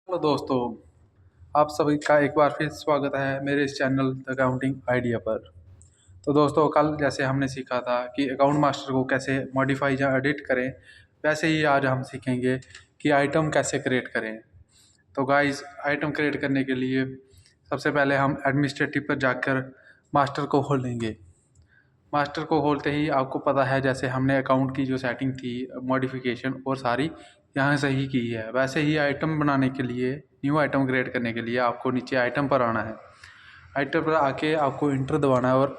Hello दोस्तों, आप सभी का एक बार फिर स्वागत है मेरे इस चैनल द अकाउंटिंग आइडिया पर। तो दोस्तों, कल जैसे हमने सीखा था कि अकाउंट मास्टर को कैसे मॉडिफाई या एडिट करें, वैसे ही आज हम सीखेंगे कि आइटम कैसे क्रिएट करें। तो गाइस, आइटम क्रिएट करने के लिए सबसे पहले हम एडमिनिस्ट्रेटिव पर जाकर मास्टर को खोलेंगे। मास्टर को खोलते ही आपको पता है, जैसे हमने अकाउंट की जो सेटिंग थी, मॉडिफिकेशन और सारी यहाँ से ही की है, वैसे ही आइटम बनाने के लिए, न्यू आइटम क्रिएट करने के लिए आपको नीचे आइटम पर आना है। आइटम पर आके आपको इंटर दबाना है और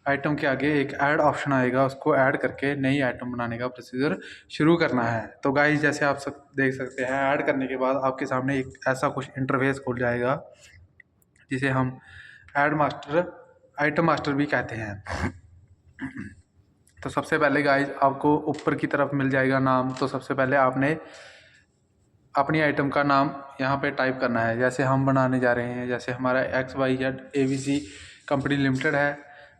आइटम के आगे एक ऐड ऑप्शन आएगा, उसको ऐड करके नई आइटम बनाने का प्रोसीजर शुरू करना है। तो गाइस, जैसे आप सब देख सकते हैं, ऐड करने के बाद आपके सामने एक ऐसा कुछ इंटरफेस खुल जाएगा जिसे हम ऐड मास्टर, आइटम मास्टर भी कहते हैं। तो सबसे पहले गाइज आपको ऊपर की तरफ मिल जाएगा नाम। तो सबसे पहले आपने अपनी आइटम का नाम यहाँ पे टाइप करना है। जैसे हम बनाने जा रहे हैं, जैसे हमारा XYZ ABC कंपनी लिमिटेड है,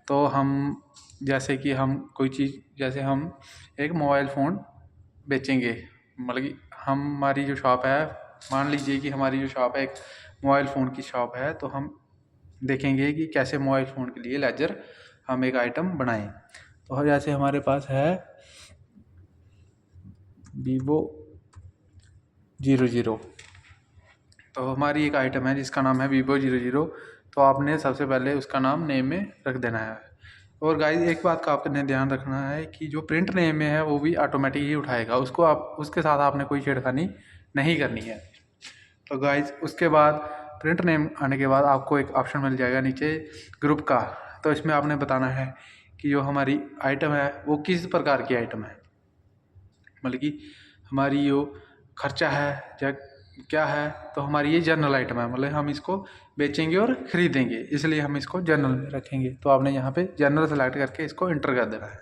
तो हम जैसे कि हम कोई चीज़, जैसे हम एक मोबाइल फ़ोन बेचेंगे, मतलब कि हमारी जो शॉप है, मान लीजिए कि हमारी जो शॉप है एक मोबाइल फ़ोन की शॉप है, तो हम देखेंगे कि कैसे मोबाइल फ़ोन के लिए लेजर हम एक आइटम बनाएं। तो जैसे हमारे पास है Vivo 00, तो हमारी एक आइटम है जिसका नाम है Vivo 00। तो आपने सबसे पहले उसका नाम नेम में रख देना है। और गाइस, एक बात का आपने ध्यान रखना है कि जो प्रिंट नेम में है वो भी ऑटोमेटिक ही उठाएगा, उसको आप उसके साथ आपने कोई छेड़खानी नहीं करनी है। तो गाइस, उसके बाद प्रिंट नेम आने के बाद आपको एक ऑप्शन मिल जाएगा नीचे ग्रुप का। तो इसमें आपने बताना है कि जो हमारी आइटम है वो किस प्रकार की आइटम है, मतलब कि हमारी जो खर्चा है या क्या है। तो हमारी ये जनरल आइटम है, मतलब हम इसको बेचेंगे और ख़रीदेंगे, इसलिए हम इसको जनरल में रखेंगे। तो आपने यहाँ पे जनरल सेलेक्ट करके इसको इंटर कर देना है।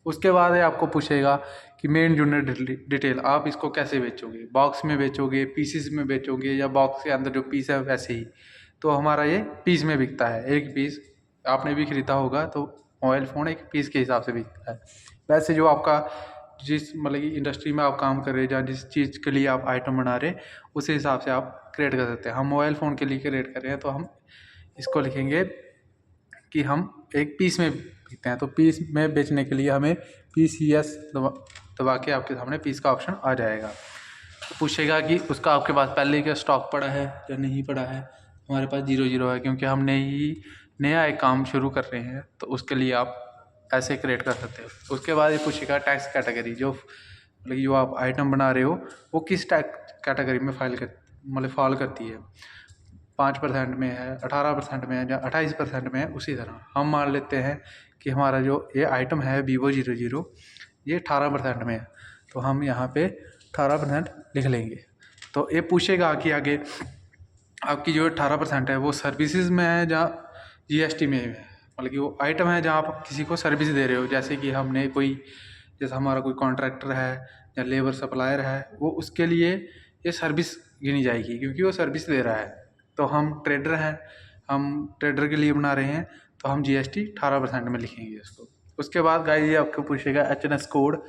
उसके बाद आपको पूछेगा कि मेन यूनिट डिटेल, आप इसको कैसे बेचोगे, बॉक्स में बेचोगे, पीसेस में बेचोगे, या बॉक्स के अंदर जो पीस है वैसे ही। तो हमारा ये पीस में बिकता है, एक पीस आपने भी ख़रीदा होगा, तो मोबाइल फ़ोन एक पीस के हिसाब से बिकता है। वैसे जो आपका जिस मतलब कि इंडस्ट्री में आप काम कर रहे हैं या जिस चीज़ के लिए आप आइटम बना रहे हैं, उसी हिसाब से आप क्रिएट कर सकते हैं। हम मोबाइल फ़ोन के लिए क्रिएट कर रहे हैं, तो हम इसको लिखेंगे कि हम एक पीस में बेचते हैं। तो पीस में बेचने के लिए हमें PCS दबा के आपके सामने पीस का ऑप्शन आ जाएगा। तो पूछेगा कि उसका आपके पास पहले का स्टॉक पड़ा है या नहीं पड़ा है। हमारे पास 00 है, क्योंकि हमने ही नया एक काम शुरू कर रहे हैं, तो उसके लिए आप ऐसे क्रिएट कर सकते हो। उसके बाद ये पूछेगा टैक्स कैटेगरी, जो मतलब जो आप आइटम बना रहे हो वो किस टैक्स कैटेगरी में फॉल करती है। 5% में है, 18% में है या 28% में है। उसी तरह हम मान लेते हैं कि हमारा जो ये आइटम है Vivo 00, ये 18% में है, तो हम यहाँ पे 18% लिख लेंगे। तो ये पूछेगा कि आगे आपकी जो 18% है वो सर्विसेज में है या GST में है, मतलब कि वो आइटम है जहाँ आप किसी को सर्विस दे रहे हो। जैसे कि हमने कोई, जैसे हमारा कोई कॉन्ट्रैक्टर है या लेबर सप्लायर है, वो उसके लिए ये सर्विस गिनी जाएगी, क्योंकि वो सर्विस दे रहा है। तो हम ट्रेडर हैं, हम ट्रेडर के लिए बना रहे हैं, तो हम GST 18% में लिखेंगे इसको। उसके बाद गाइस, ये आपको पूछेगा HNS कोड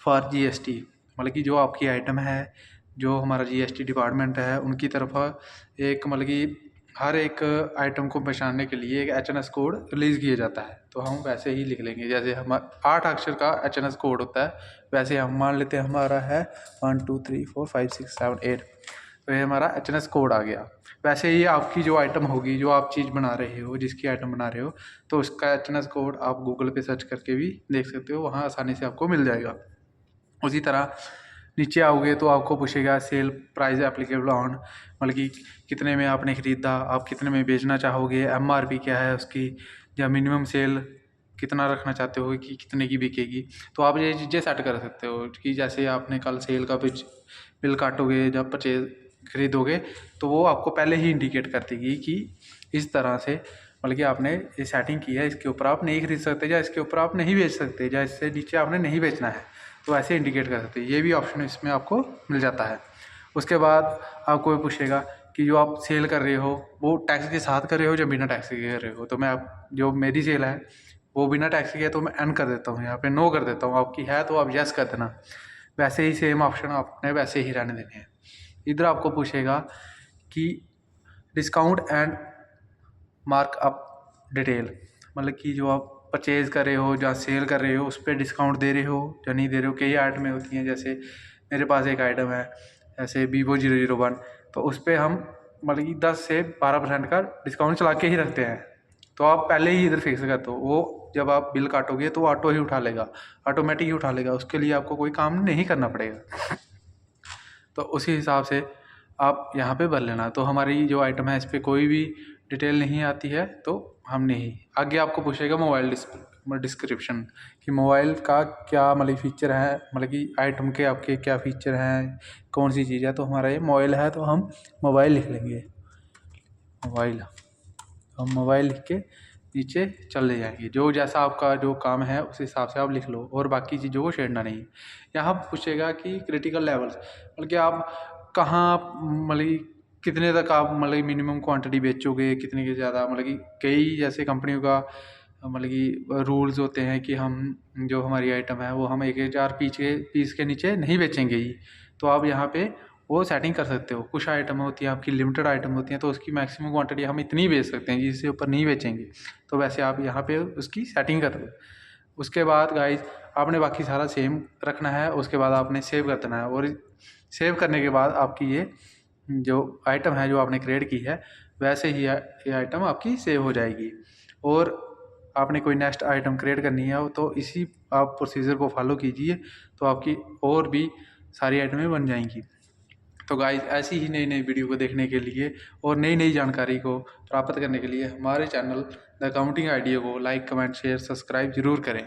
फॉर GST, मतलब कि जो आपकी आइटम है, जो हमारा GST डिपार्टमेंट है, उनकी तरफ एक मतलब कि हर एक आइटम को पहचानने के लिए एक HNS कोड रिलीज़ किया जाता है। तो हम वैसे ही लिख लेंगे, जैसे हम 8 अक्षर का HNS कोड होता है, वैसे हम मान लेते हैं हमारा है 1 2 3 4 5 6 7 8। तो ये हमारा HNS कोड आ गया। वैसे ही आपकी जो आइटम होगी, जो आप चीज़ बना रहे हो, जिसकी आइटम बना रहे हो, तो उसका HNS कोड आप गूगल पे सर्च करके भी देख सकते हो, वहाँ आसानी से आपको मिल जाएगा। उसी तरह नीचे आओगे तो आपको पूछेगा सेल प्राइस एप्लीकेबल ऑन, मतलब कि कितने में आपने ख़रीदा, आप कितने में बेचना चाहोगे, MRP क्या है उसकी, या मिनिमम सेल कितना रखना चाहते हो कि कितने की बिकेगी। तो आप ये चीज़ें सेट कर सकते हो कि जैसे आपने कल सेल का बिल काटोगे, जब परचेज खरीदोगे, तो वो आपको पहले ही इंडिकेट कर देगी कि इस तरह से, मतलब कि आपने ये सेटिंग की है, इसके ऊपर आप नहीं खरीद सकते या इसके ऊपर आप नहीं बेच सकते, या इससे नीचे आपने नहीं बेचना है, तो ऐसे इंडिकेट कर सकते हैं। ये भी ऑप्शन इसमें आपको मिल जाता है। उसके बाद आपको ये पूछेगा कि जो आप सेल कर रहे हो वो टैक्स के साथ कर रहे हो या बिना टैक्स के कर रहे हो। तो मैं आप, जो मेरी सेल है वो बिना टैक्स की है, तो मैं एन कर देता हूँ, यहाँ पे नो कर देता हूँ। आपकी है तो आप यस कर देना। वैसे ही सेम ऑप्शन आपने वैसे ही रहने देने हैं। इधर आपको पूछेगा कि डिस्काउंट एंड मार्कअप डिटेल, मतलब कि जो आप परचेज़ कर रहे हो, जहाँ सेल कर रहे हो, उस पर डिस्काउंट दे रहे हो या नहीं दे रहे हो। कई आइटमें होती हैं, जैसे मेरे पास एक आइटम है ऐसे Vivo 001, तो उस पर हम मतलब कि 10 से 12% का डिस्काउंट चला के ही रखते हैं। तो आप पहले ही इधर फिक्स कर दो, वो जब आप बिल काटोगे तो ऑटो ही उठा लेगा, ऑटोमेटिक ही उठा लेगा, उसके लिए आपको कोई काम नहीं करना पड़ेगा। तो उसी हिसाब से आप यहाँ पे भर लेना। तो हमारी जो आइटम है इस पर कोई भी डिटेल नहीं आती है, तो हम नहीं। आगे आपको पूछेगा मोबाइल डिस्क्रिप्शन, कि मोबाइल का क्या मतलब फीचर है, मतलब कि आइटम के आपके क्या फ़ीचर हैं, कौन सी चीज़ है। तो हमारा ये मोबाइल है, तो हम मोबाइल लिख लेंगे, मोबाइल। हम मोबाइल लिख के नीचे चले जाएंगे, जो जैसा आपका जो काम है उस हिसाब से आप लिख लो, और बाकी चीज़ों को छेड़ना नहीं। यहाँ पूछेगा कि क्रिटिकल लेवल्स, मतलब कि आप कहाँ मतलब कि कितने तक आप मतलब मिनिमम क्वांटिटी बेचोगे, कितने के ज़्यादा, मतलब कि कई जैसे कंपनियों का मतलब कि रूल्स होते हैं कि हम जो हमारी आइटम है वो हम 1000 पीस के नीचे नहीं बेचेंगे ही। तो आप यहाँ पे वो सेटिंग कर सकते हो। कुछ आइटम होती हैं आपकी लिमिटेड आइटम होती हैं, तो उसकी मैक्सिमम क्वांटिटी हम इतनी बेच सकते हैं जिससे ऊपर नहीं बेचेंगे। तो वैसे आप यहाँ पे उसकी सेटिंग कर दो। उसके बाद गाइज आपने बाकी सारा सेम रखना है। उसके बाद आपने सेव कर देना है, और सेव करने के बाद आपकी ये जो आइटम है जो आपने क्रिएट की है, वैसे ही ये आइटम आपकी सेव हो जाएगी। और आपने कोई नेक्स्ट आइटम क्रिएट करनी है तो इसी आप प्रोसीजर को फॉलो कीजिए, तो आपकी और भी सारी आइटमें बन जाएंगी। तो गाइस ऐसी ही नई नई वीडियो को देखने के लिए और नई नई जानकारी को प्राप्त करने के लिए हमारे चैनल द अकाउंटिंग आइडिया को लाइक, कमेंट, शेयर, सब्सक्राइब ज़रूर करें।